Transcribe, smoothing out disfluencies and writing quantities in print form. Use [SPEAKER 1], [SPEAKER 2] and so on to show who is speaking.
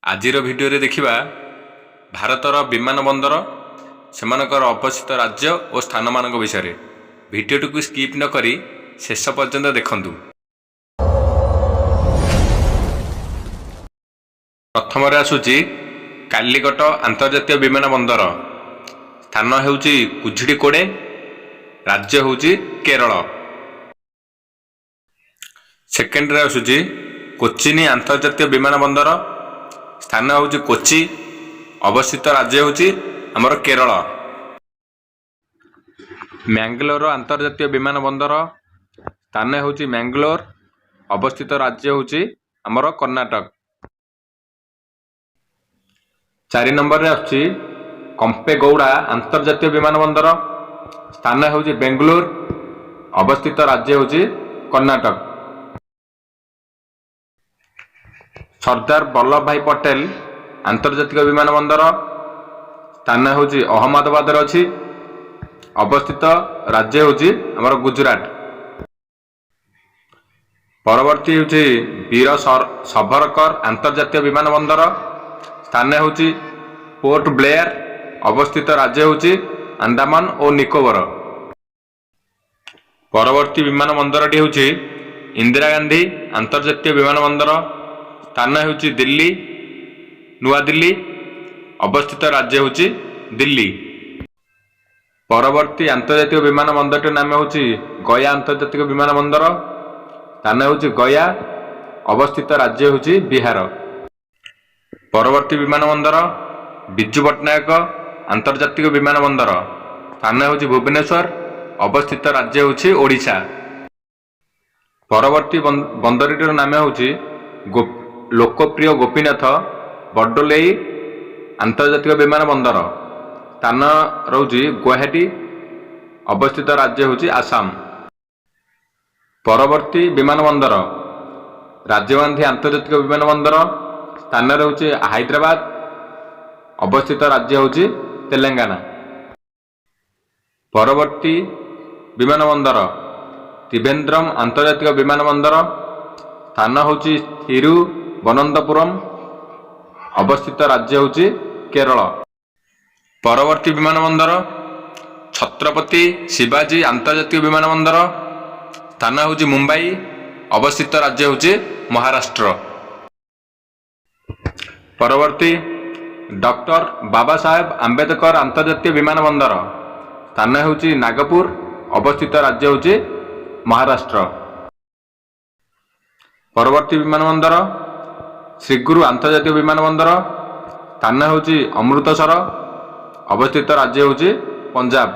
[SPEAKER 1] आजिर video देखिबा भारतर विमान बंदर सेमानकर अवस्थित राज्य और स्थान मान विषय भिडियो को स्किप न करी शेष पर्यंत देखंतु। प्रथम आसूची कालीकट अंतर्जातीय विमान बंदर स्थान हेउची कुजिड़ीकोड़े राज्य हेउची केरल। सेकेंड आसूची कोचिन अंतर्जातीय विमान बंदर स्थान होउची कोची अवस्थित राज्य होउची हमर केरल। मैंगलोर अंतर्जातीय विमान बंदर स्थान होउची मैंगलोर अवस्थित राज्य होउची हमर कर्नाटक। 4 नंबर रे आछि कंपेगौड़ा अंतर्जातीय विमान बंदर स्थान होउची बेंगलुरु अवस्थित राज्य होउची कर्नाटक। सरदार वल्लभ भाई पटेल अंतर्जातिक विमान बंदर स्थान होउची अहमदाबाद रे अछि अवस्थित राज्य होउची हमर गुजरात। परवर्ती होउची वीर सावरकर अंतर्जातीय विमान बंदर स्थान होउची पोर्ट ब्लेयर अवस्थित राज्य होउची अंडमान और निकोबर। परवर्ती विमान बंदरटी होउची इंदिरा गांधी अंतर्जातीय विमान बंदर स्थान होउची दिल्ली नुआ दिल्ली अवस्थित राज्य होउची दिल्ली। परवर्ती अंतर्जातीय विमान बंदरटी नाम होउची गया अंतर्जातीय विमान बंदर स्थान होउची गया अवस्थित राज्य होउची बिहार। परवर्ती विमान बंदर बिजू पट्टनायक अंतर्जातीय विमान बंदर स्थान होउची भुवनेश्वर अवस्थित राज्य होउची ओडिशा। परवर्ती बंदरटीर नाम होउची लोकप्रिय गोपीनाथ बरदोलोई अंतर्जातीय विमान बंदर स्थान रोची गुवाहाटी अवस्थित राज्य होची आसाम। परवर्ती विमान बंदर राजीव गांधी अंतर्जातीय विमान बंदर स्थान रोची हैदराबाद अवस्थित राज्य होची तेलंगाना। परवर्ती विमान बंदर त्रिवेंद्रम अंतर्जातीय विमान बंदर स्थान होची थिरुवनंतपुरम अवस्थित राज्य होची केरल। परवर्ती विमान बंदर छत्रपति शिवाजी अंतर्जातीय विमान बंदर स्थान होची मुंबई अवस्थित राज्य होची महाराष्ट्र। परवर्ती डॉक्टर बाबा साहेब आंबेडकर अंतर्जातीय विमान बंदर स्थान होची नागपुर अवस्थित राज्य होची महाराष्ट्र। परवर्ती विमान बंदर श्रीगुरु अंतर्जातीय विमान बंदर स्थान होची अमृतसर अवस्थित राज्य होची पंजाब।